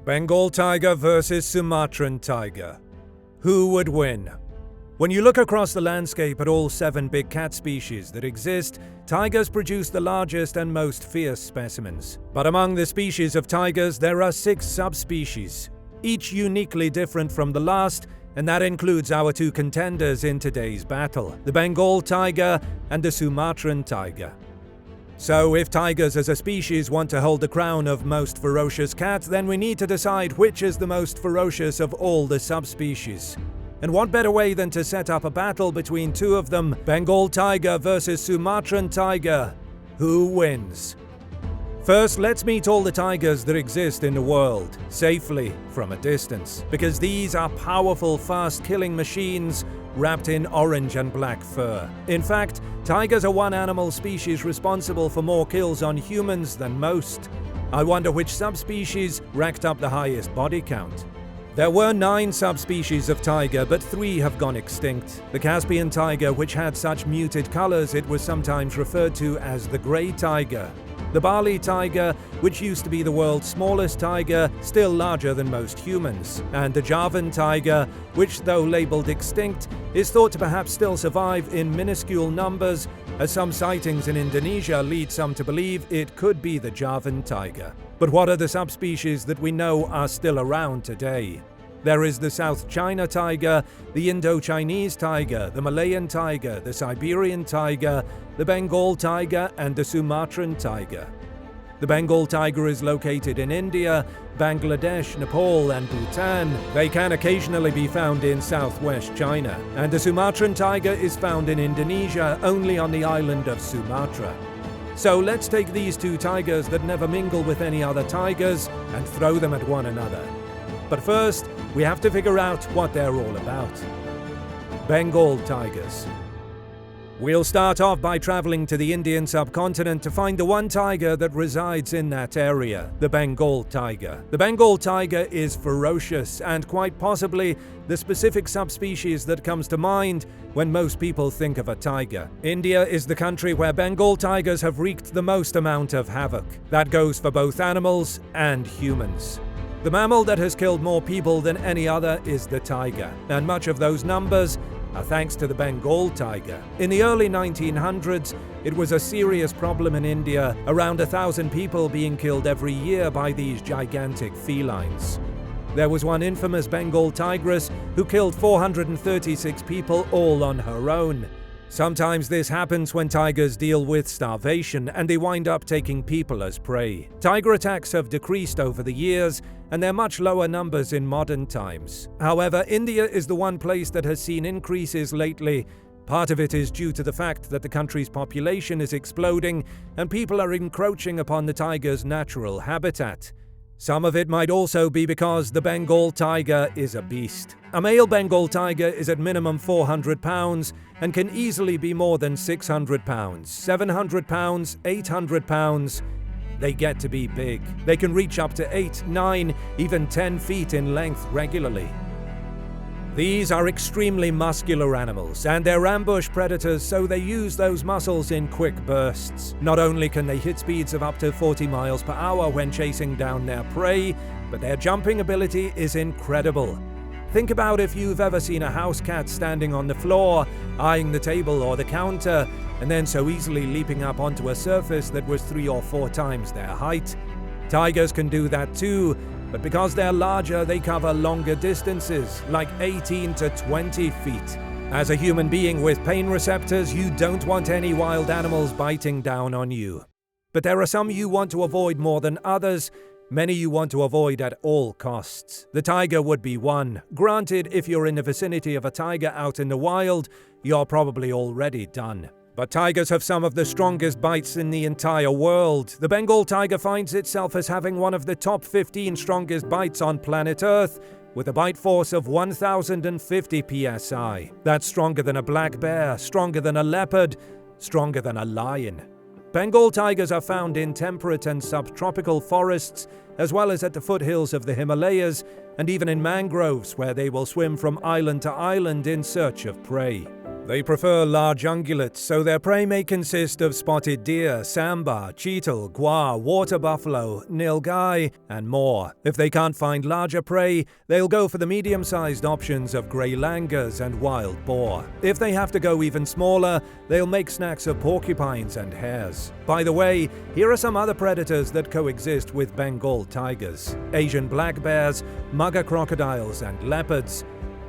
Bengal tiger versus Sumatran tiger. Who would win? When you look across the landscape at all 7 big cat species that exist, tigers produce the largest and most fierce specimens. But among the species of tigers, there are 6 subspecies, each uniquely different from the last, and that includes our 2 contenders in today's battle, the Bengal tiger and the Sumatran tiger. So if tigers as a species want to hold the crown of most ferocious cat, then we need to decide which is the most ferocious of all the subspecies. And what better way than to set up a battle between 2 of them, Bengal tiger versus Sumatran tiger? Who wins? First, let's meet all the tigers that exist in the world, safely from a distance, because these are powerful, fast-killing machines wrapped in orange and black fur. In fact, tigers are one animal species responsible for more kills on humans than most. I wonder which subspecies racked up the highest body count. There were 9 subspecies of tiger, but 3 have gone extinct. The Caspian tiger, which had such muted colors it was sometimes referred to as the grey tiger. The Bali tiger, which used to be the world's smallest tiger, still larger than most humans. And the Javan tiger, which though labeled extinct, is thought to perhaps still survive in minuscule numbers, as some sightings in Indonesia lead some to believe it could be the Javan tiger. But what are the subspecies that we know are still around today? There is the South China tiger, the Indo-Chinese tiger, the Malayan tiger, the Siberian tiger, the Bengal tiger, and the Sumatran tiger. The Bengal tiger is located in India, Bangladesh, Nepal, and Bhutan. They can occasionally be found in southwest China. And the Sumatran tiger is found in Indonesia, only on the island of Sumatra. So let's take these 2 tigers that never mingle with any other tigers and throw them at one another. But first, we have to figure out what they're all about. Bengal tigers. We'll start off by traveling to the Indian subcontinent to find the one tiger that resides in that area, the Bengal tiger. The Bengal tiger is ferocious and quite possibly the specific subspecies that comes to mind when most people think of a tiger. India is the country where Bengal tigers have wreaked the most amount of havoc. That goes for both animals and humans. The mammal that has killed more people than any other is the tiger, and much of those numbers are thanks to the Bengal tiger. In the early 1900s, it was a serious problem in India, around 1,000 people being killed every year by these gigantic felines. There was one infamous Bengal tigress who killed 436 people all on her own. Sometimes this happens when tigers deal with starvation and they wind up taking people as prey. Tiger attacks have decreased over the years, and they're much lower numbers in modern times. However, India is the one place that has seen increases lately. Part of it is due to the fact that the country's population is exploding and people are encroaching upon the tiger's natural habitat. Some of it might also be because the Bengal tiger is a beast. A male Bengal tiger is at minimum 400 pounds and can easily be more than 600 pounds, 700 pounds, 800 pounds. They get to be big. They can reach up to 8, 9, even 10 feet in length regularly. These are extremely muscular animals, and they're ambush predators, so they use those muscles in quick bursts. Not only can they hit speeds of up to 40 miles per hour when chasing down their prey, but their jumping ability is incredible. Think about if you've ever seen a house cat standing on the floor, eyeing the table or the counter, and then so easily leaping up onto a surface that was 3 or 4 times their height. Tigers can do that too, but because they're larger, they cover longer distances, like 18 to 20 feet. As a human being with pain receptors, you don't want any wild animals biting down on you. But there are some you want to avoid more than others. Many you want to avoid at all costs. The tiger would be one. Granted, if you're in the vicinity of a tiger out in the wild, you're probably already done. But tigers have some of the strongest bites in the entire world. The Bengal tiger finds itself as having one of the top 15 strongest bites on planet Earth, with a bite force of 1,050 psi. That's stronger than a black bear, stronger than a leopard, stronger than a lion. Bengal tigers are found in temperate and subtropical forests, as well as at the foothills of the Himalayas, and even in mangroves, where they will swim from island to island in search of prey. They prefer large ungulates, so their prey may consist of spotted deer, sambar, cheetal, gua, water buffalo, nilgai, and more. If they can't find larger prey, they'll go for the medium-sized options of grey langurs and wild boar. If they have to go even smaller, they'll make snacks of porcupines and hares. By the way, here are some other predators that coexist with Bengal tigers: Asian black bears, mugger crocodiles, and leopards.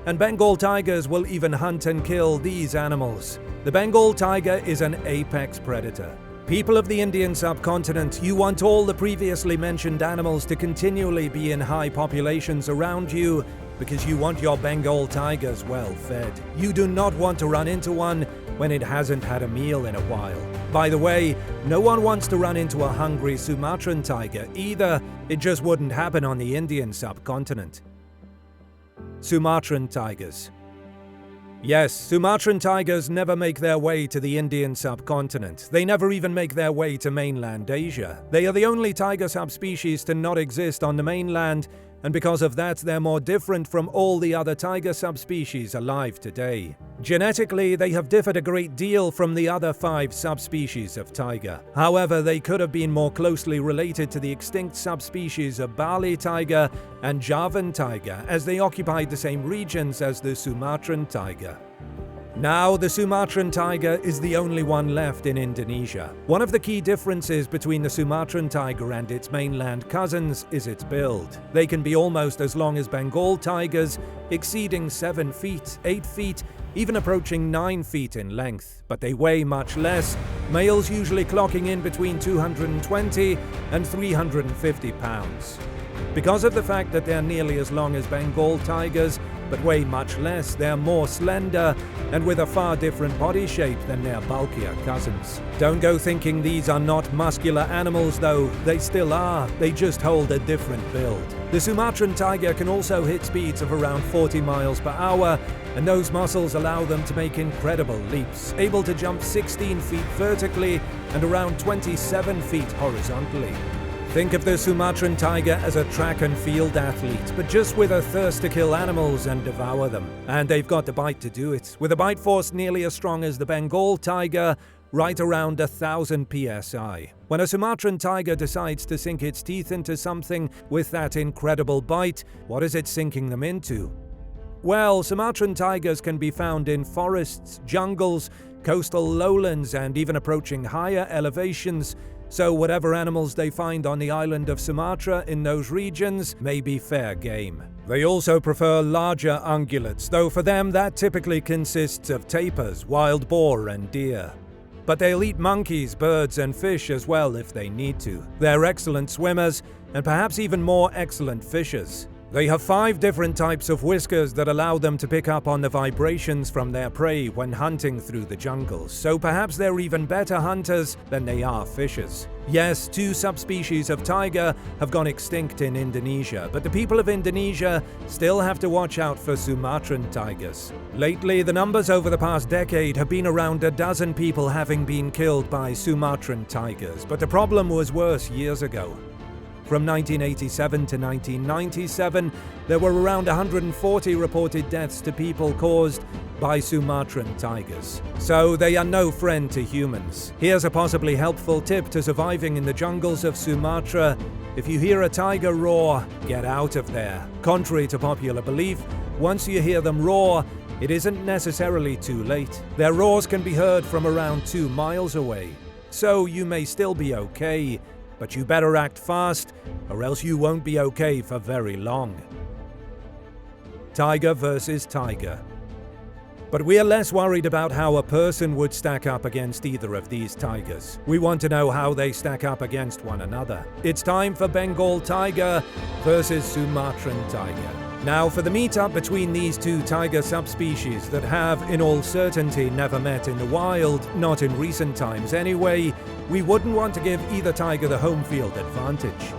And Bengal tigers will even hunt and kill these animals. The Bengal tiger is an apex predator. People of the Indian subcontinent, you want all the previously mentioned animals to continually be in high populations around you because you want your Bengal tigers well fed. You do not want to run into one when it hasn't had a meal in a while. By the way, no one wants to run into a hungry Sumatran tiger either. It just wouldn't happen on the Indian subcontinent. Sumatran tigers. Yes, Sumatran tigers never make their way to the Indian subcontinent. They never even make their way to mainland Asia. They are the only tiger subspecies to not exist on the mainland, and because of that, they're more different from all the other tiger subspecies alive today. Genetically, they have differed a great deal from the other 5 subspecies of tiger. However, they could have been more closely related to the extinct subspecies of Bali tiger and Javan tiger, as they occupied the same regions as the Sumatran tiger. Now, the Sumatran tiger is the only one left in Indonesia. One of the key differences between the Sumatran tiger and its mainland cousins is its build. They can be almost as long as Bengal tigers, exceeding 7 feet, 8 feet, even approaching 9 feet in length. But they weigh much less, males usually clocking in between 220 and 350 pounds. Because of the fact that they're nearly as long as Bengal tigers, but weigh much less, they're more slender and with a far different body shape than their bulkier cousins. Don't go thinking these are not muscular animals though, they still are, they just hold a different build. The Sumatran tiger can also hit speeds of around 40 miles per hour, and those muscles allow them to make incredible leaps, able to jump 16 feet vertically and around 27 feet horizontally. Think of the Sumatran tiger as a track and field athlete, but just with a thirst to kill animals and devour them. And they've got the bite to do it, with a bite force nearly as strong as the Bengal tiger, right around 1,000 psi. When a Sumatran tiger decides to sink its teeth into something with that incredible bite, what is it sinking them into? Well, Sumatran tigers can be found in forests, jungles, coastal lowlands, and even approaching higher elevations. So whatever animals they find on the island of Sumatra in those regions may be fair game. They also prefer larger ungulates, though for them that typically consists of tapirs, wild boar, and deer. But they'll eat monkeys, birds, and fish as well if they need to. They're excellent swimmers, and perhaps even more excellent fishers. They have 5 different types of whiskers that allow them to pick up on the vibrations from their prey when hunting through the jungles, so perhaps they're even better hunters than they are fishers. Yes, 2 subspecies of tiger have gone extinct in Indonesia, but the people of Indonesia still have to watch out for Sumatran tigers. Lately, the numbers over the past decade have been around a dozen people having been killed by Sumatran tigers, but the problem was worse years ago. From 1987 to 1997, there were around 140 reported deaths to people caused by Sumatran tigers. So they are no friend to humans. Here's a possibly helpful tip to surviving in the jungles of Sumatra. If you hear a tiger roar, get out of there. Contrary to popular belief, once you hear them roar, it isn't necessarily too late. Their roars can be heard from around 2 miles away. So you may still be okay, but you better act fast, or else you won't be okay for very long. Tiger versus tiger. But we are less worried about how a person would stack up against either of these tigers. We want to know how they stack up against one another. It's time for Bengal tiger versus Sumatran tiger. Now, for the meet-up between these 2 tiger subspecies that have, in all certainty, never met in the wild, not in recent times anyway, we wouldn't want to give either tiger the home field advantage.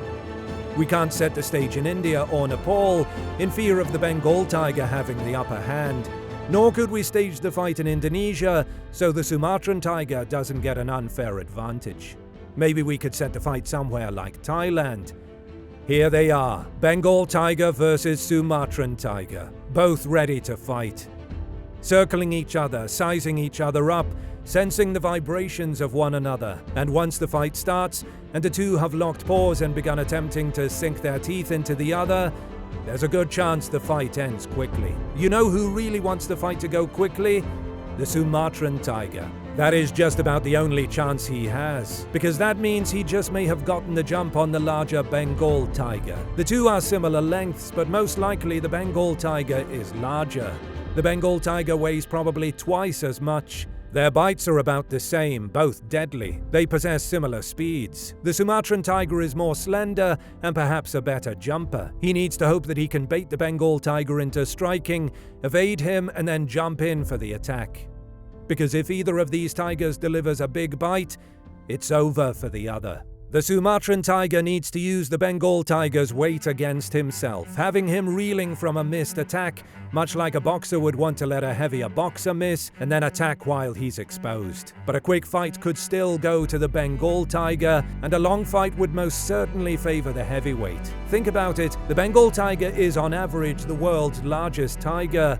We can't set the stage in India or Nepal in fear of the Bengal tiger having the upper hand, nor could we stage the fight in Indonesia so the Sumatran tiger doesn't get an unfair advantage. Maybe we could set the fight somewhere like Thailand. Here they are, Bengal tiger versus Sumatran tiger, both ready to fight. circling each other, sizing each other up, sensing the vibrations of one another. And once the fight starts, and the two have locked paws and begun attempting to sink their teeth into the other, there's a good chance the fight ends quickly. You know who really wants the fight to go quickly? The Sumatran tiger. That is just about the only chance he has, because that means he just may have gotten the jump on the larger Bengal tiger. The two are similar lengths, but most likely the Bengal tiger is larger. The Bengal tiger weighs probably twice as much. Their bites are about the same, both deadly. They possess similar speeds. The Sumatran tiger is more slender and perhaps a better jumper. He needs to hope that he can bait the Bengal tiger into striking, evade him, and then jump in for the attack. Because if either of these tigers delivers a big bite, it's over for the other. The Sumatran tiger needs to use the Bengal tiger's weight against himself, having him reeling from a missed attack, much like a boxer would want to let a heavier boxer miss and then attack while he's exposed. But a quick fight could still go to the Bengal tiger, and a long fight would most certainly favor the heavyweight. Think about it, the Bengal tiger is on average the world's largest tiger,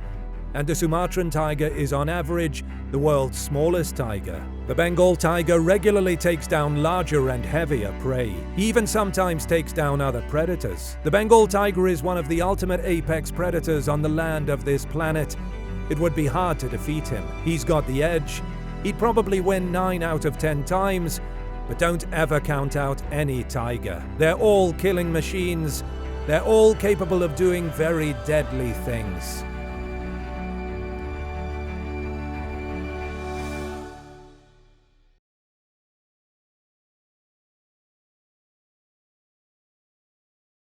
and the Sumatran tiger is on average the world's smallest tiger. The Bengal tiger regularly takes down larger and heavier prey. He even sometimes takes down other predators. The Bengal tiger is one of the ultimate apex predators on the land of this planet. It would be hard to defeat him. He's got the edge. He'd probably win 9 out of 10 times, but don't ever count out any tiger. They're all killing machines. They're all capable of doing very deadly things.